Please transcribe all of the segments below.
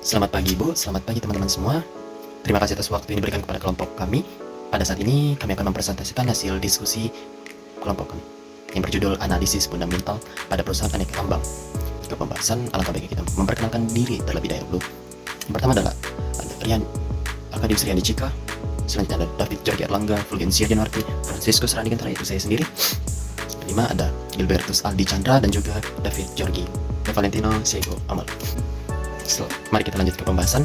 Selamat pagi Bu, selamat pagi teman-teman semua. Terima kasih atas waktu yang diberikan kepada kelompok kami. Pada saat ini kami akan mempresentasikan hasil diskusi kelompok kami yang berjudul Analisis Fundamental pada Perusahaan Aneka Tambang. Jika pembahasan, alangkah baiknya kita memperkenalkan diri terlebih dahulu. Yang pertama adalah ada Rian Arkadius Rian Cika, selanjutnya ada David Georgi Erlangga Fulgensia Januarti, Franciscus Randi Gentara, itu saya sendiri. Kelima ada Gilbertus Aldi Chandra dan juga David Georgi Valentino Siego Amal. Mari kita lanjut ke pembahasan,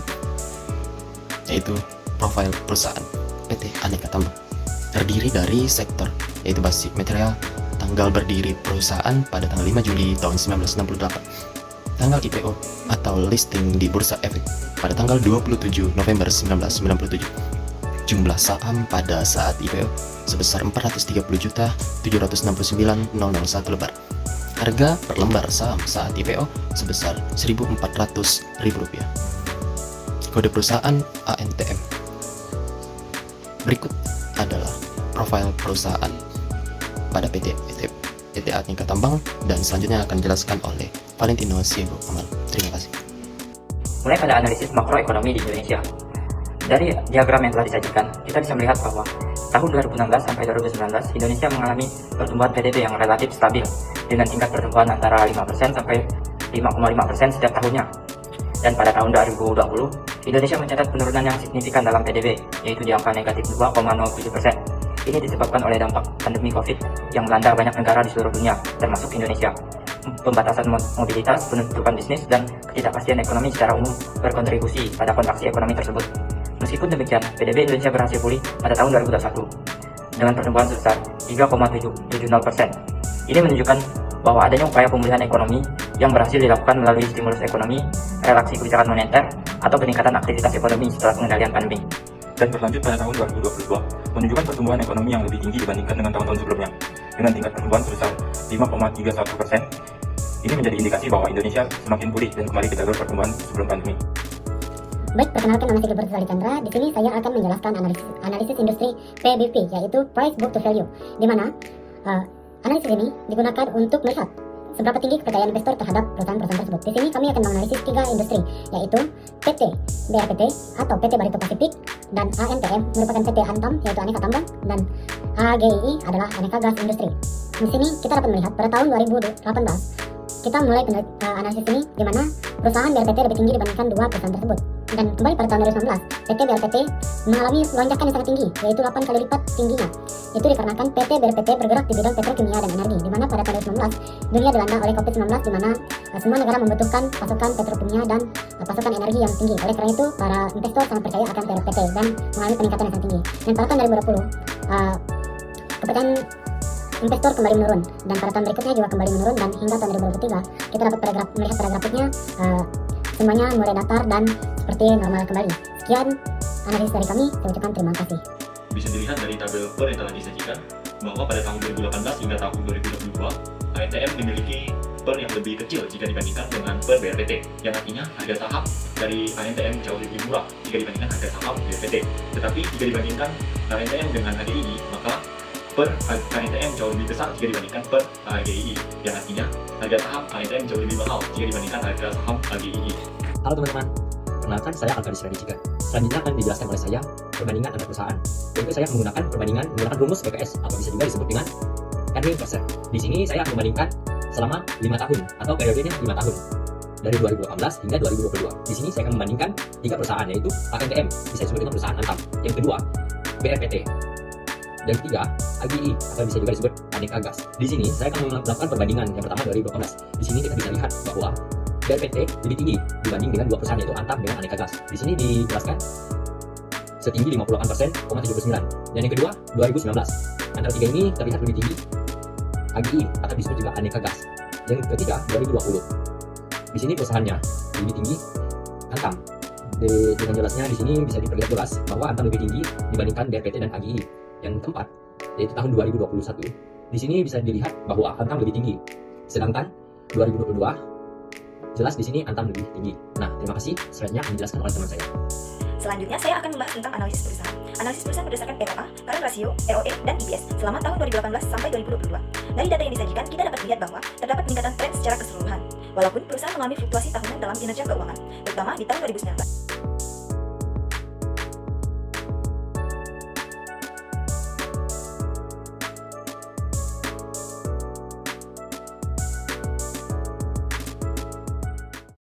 yaitu profil perusahaan PT Aneka Tambang. Terdiri dari sektor, yaitu basic material. Tanggal berdiri perusahaan pada tanggal 5 Juli tahun 1968. Tanggal IPO atau listing di Bursa Efek pada tanggal 27 November 1997. Jumlah saham pada saat IPO sebesar 430.769.001 lembar. Harga per lembar saham saat IPO sebesar Rp1.400.000. Kode perusahaan ANTM. Berikut adalah profil perusahaan pada PT Aneka Tambang, dan selanjutnya akan dijelaskan oleh Valentino Siego Amal. Terima kasih. Mulai pada analisis makroekonomi di Indonesia. Dari diagram yang telah disajikan, kita bisa melihat bahwa tahun 2016 sampai 2019 Indonesia mengalami pertumbuhan PDB yang relatif stabil dengan tingkat pertumbuhan antara 5% sampai 5,5% setiap tahunnya. Dan pada tahun 2020, Indonesia mencatat penurunan yang signifikan dalam PDB, yaitu di angka negatif 2,07%. Ini disebabkan oleh dampak pandemi COVID yang melanda banyak negara di seluruh dunia, termasuk Indonesia. Pembatasan mobilitas, penutupan bisnis, dan ketidakpastian ekonomi secara umum berkontribusi pada kontraksi ekonomi tersebut. Meskipun demikian, PDB Indonesia berhasil pulih pada tahun 2021 dengan pertumbuhan sebesar 3,770%. Ini menunjukkan bahwa adanya upaya pemulihan ekonomi yang berhasil dilakukan melalui stimulus ekonomi, relaksi kebijakan moneter, atau peningkatan aktivitas ekonomi setelah pengendalian pandemi. Dan berlanjut pada tahun 2022 menunjukkan pertumbuhan ekonomi yang lebih tinggi dibandingkan dengan tahun-tahun sebelumnya dengan tingkat pertumbuhan sebesar 5,31%. Ini menjadi indikasi bahwa Indonesia semakin pulih dan kembali ke jalur pertumbuhan sebelum pandemi. Baik, perkenalkan, nama saya Gilbertus Aldi Chandra. Di sini saya akan menjelaskan analisis industri PBV, yaitu Price Book to Value, di mana analisis ini digunakan untuk melihat seberapa tinggi kepercayaan investor terhadap perusahaan-perusahaan tersebut. Di sini kami akan menganalisis 3 industri, yaitu PT BRPT atau PT Barito Pacific, dan ANTM merupakan PT Antam, yaitu Aneka Tambang, dan AGII adalah Aneka Gas Industri. Di sini kita dapat melihat pada tahun 2018 kita mulai analisis ini, di mana perusahaan BRPT lebih tinggi dibandingkan 2 perusahaan tersebut. Dan kembali pada tahun 2019, PT BRPT mengalami lonjakan yang sangat tinggi, yaitu 8 kali lipat tingginya. Itu dikarenakan PT BRPT bergerak di bidang petrokimia dan energi, di mana pada tahun 2019 dunia dilanda oleh COVID-19, di mana semua negara membutuhkan pasokan petrokimia dan pasokan energi yang tinggi. Oleh karena itu, para investor sangat percaya akan BRPT dan mengalami peningkatan yang sangat tinggi. Dan pada tahun 2020, kepercayaan investor kembali menurun, dan pada tahun berikutnya juga kembali menurun, dan hingga tahun 2023 kita dapat melihat pada grafiknya semuanya mulai datar dan seperti normal kembali. Sekian analisis dari kami, saya ucapkan terima kasih. Bisa dilihat dari tabel PER yang telah disajikan bahwa pada tahun 2018 hingga tahun 2022 ANTM memiliki PER yang lebih kecil jika dibandingkan dengan PER BRPT, yang artinya harga saham dari ANTM jauh lebih murah jika dibandingkan harga saham BRPT. Tetapi jika dibandingkan ANTM dengan AGII, maka PER ANTM jauh lebih besar jika dibandingkan PER AGII, yang artinya harga saham ANTM jauh lebih mahal jika dibandingkan harga saham AGII. Halo teman-teman, perkenalkan saya Arkadius Rian Cika. Selanjutnya akan dijelaskan oleh saya perbandingan antar perusahaan. Yaitu saya menggunakan rumus BPS atau bisa juga disebut dengan earning per share. Di sini saya akan membandingkan selama 5 tahun atau periodenya 5 tahun dari 2018 hingga 2022. Di sini saya akan membandingkan 3 perusahaan, yaitu ANTM, bisa disebut dengan perusahaan Antam. Yang kedua, BRPT. Dan ketiga, AGI atau bisa juga disebut Aneka Gas. Di sini saya akan melakukan perbandingan. Yang pertama 2018. Di sini kita bisa lihat bahwa BRPT lebih tinggi dibanding dengan 2 perusahaan, yaitu Antam dengan Aneka Gas. Di sini dijelaskan setinggi 58,79%. Dan yang kedua 2019. Antara 3 ini terlihat lebih tinggi AGI atau disebut juga Aneka Gas. Yang ketiga 2020. Di sini perusahaannya lebih tinggi Antam. Dengan jelasnya di sini bisa diperlihat jelas bahwa Antam lebih tinggi dibandingkan BRPT dan AGI. Yang keempat, yaitu tahun 2021. Di sini bisa dilihat bahwa Antam lebih tinggi, sedangkan 2022 jelas di sini Antam lebih tinggi. Nah, terima kasih. Selanjutnya akan dijelaskan oleh teman saya. Selanjutnya, saya akan membahas tentang analisis perusahaan. Analisis perusahaan berdasarkan PKA, current ratio, ROE, dan EPS selama tahun 2018 sampai 2022. Dari data yang disajikan, kita dapat melihat bahwa terdapat peningkatan tren secara keseluruhan. walaupun perusahaan mengalami fluktuasi tahunan dalam kinerja keuangan, terutama di tahun 2019.